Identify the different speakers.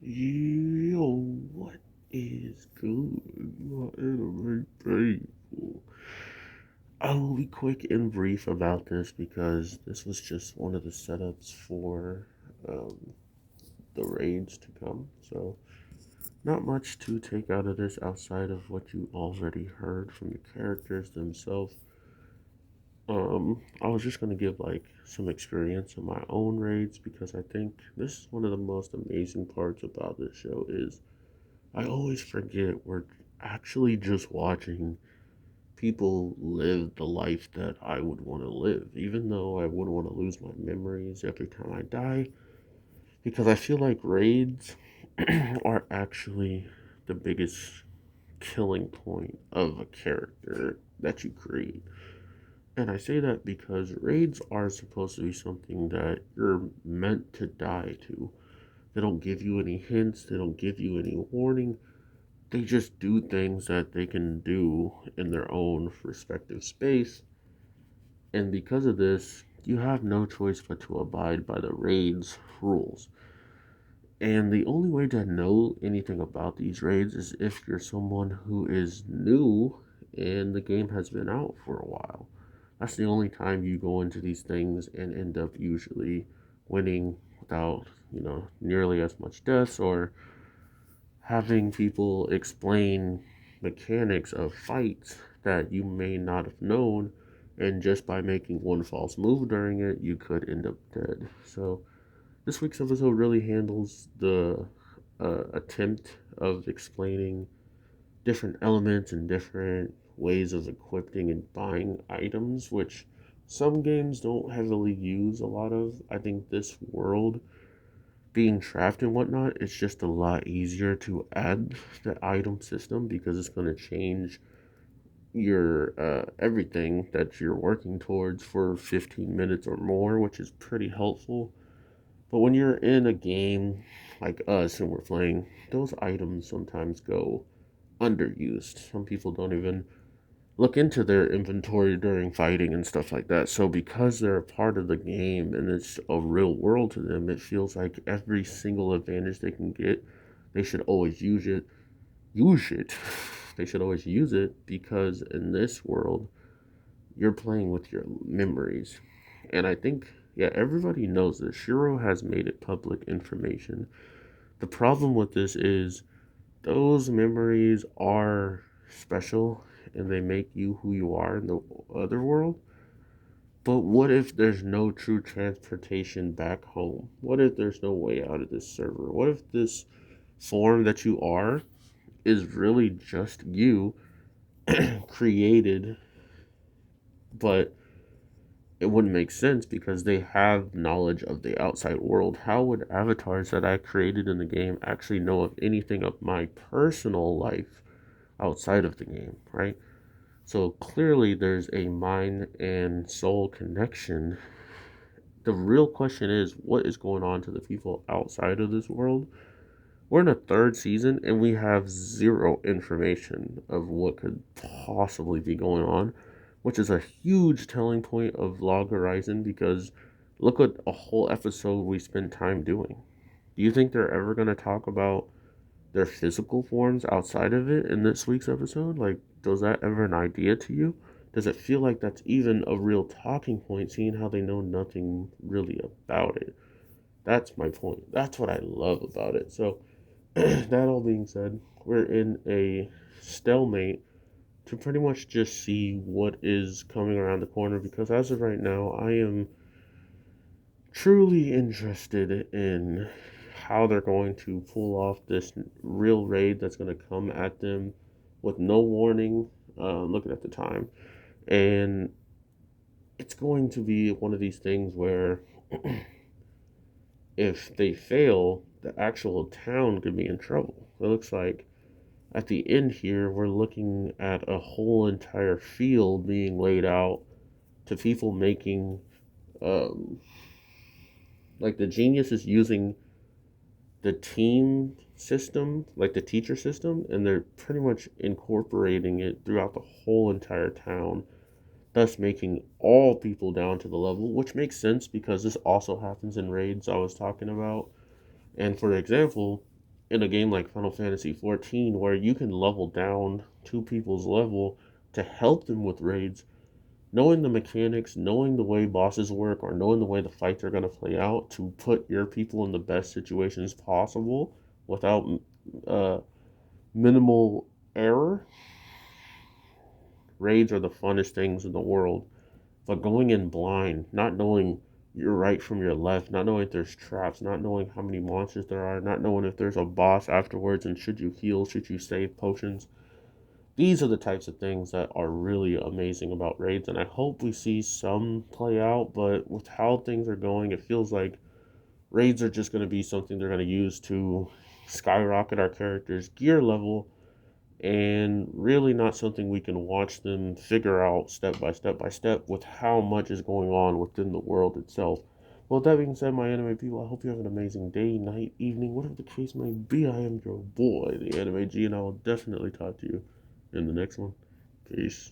Speaker 1: Yo, what is good? My anime people. I will be quick and brief about this because this was just one of the setups for um, the raids to come. So, not much to take out of this outside of what you already heard from the characters themselves. I was just gonna give like some experience in my own raids because I think this is one of the most amazing parts about this show is I always forget we're actually just watching people live the life that I would want to live, even though I wouldn't want to lose my memories every time I die, because I feel like raids are actually the biggest killing point of a character that you create. And I say that because raids are supposed to be something that you're meant to die to. They don't give you any hints, they don't give you any warning. They just do things that they can do in their own respective space. And because of this, you have no choice but to abide by the raid's rules. And the only way to know anything about these raids is if you're someone who is new and the game has been out for a while. That's the only time you go into these things and end up usually winning without, nearly as much deaths or having people explain mechanics of fights that you may not have known, and just by making one false move during it, you could end up dead. So, this week's episode really handles the attempt of explaining different elements and different ways of equipping and buying items, which some games don't heavily use a lot of. I think this world being trapped and whatnot, it's just a lot easier to add the item system because it's going to change your everything that you're working towards for 15 minutes or more, which is pretty helpful. But when you're in a game like us and we're playing, those items sometimes go underused. Some people don't even look into their inventory during fighting and stuff like that. So because they're a part of the game and it's a real world to them, it feels like every single advantage they can get, they should always use it. Use it. They should always use it because in this world, you're playing with your memories. And I think, yeah, everybody knows this. Shiro has made it public information. The problem with this is those memories are special and they make you who you are in the other world. But what if there's no true transportation back home? What if there's no way out of this server? What if this form that you are is really just you created, but it wouldn't make sense because they have knowledge of the outside world. How would avatars that I created in the game actually know of anything of my personal life outside of the game, right? So clearly there's a mind and soul connection. The real question is what is going on to the people outside of this world? We're in a third season and we have zero information of what could possibly be going on, which is a huge telling point of Loghorizon because look what a whole episode we spent time doing. Do you think they're ever going to talk about their physical forms outside of it in this week's episode? Like, does that ever an idea to you? Does it feel like that's even a real talking point, seeing how they know nothing really about it? That's my point. That's what I love about it. So, that all being said, we're in a stalemate to pretty much just see what is coming around the corner because as of right now, I am truly interested in how they're going to pull off this real raid that's going to come at them with no warning. Looking at the time, and it's going to be one of these things where if they fail, the actual town could be in trouble. It looks like at the end here, we're looking at a whole entire field being laid out to people making, um, like the genius is using the team system, like the teacher system, and they're pretty much incorporating it throughout the whole entire town, thus making all people down to the level, which makes sense because this also happens in raids I was talking about. And for example, in a game like Final Fantasy 14 where you can level down two people's level to help them with raids, knowing the mechanics, knowing the way bosses work, or knowing the way the fights are going to play out to put your people in the best situations possible without uh, minimal error. Raids are the funnest things in the world. But going in blind, not knowing your right from your left, not knowing if there's traps, not knowing how many monsters there are, not knowing if there's a boss afterwards, and should you heal, should you save potions. These are the types of things that are really amazing about raids, and I hope we see some play out, but with how things are going, it feels like raids are just going to be something they're going to use to skyrocket our character's gear level, and really not something we can watch them figure out step by step by step with how much is going on within the world itself. Well, with that being said, my anime people, I hope you have an amazing day, night, evening, whatever the case may be. I am your boy, the Anime G, and I will definitely talk to you in the next one. Peace.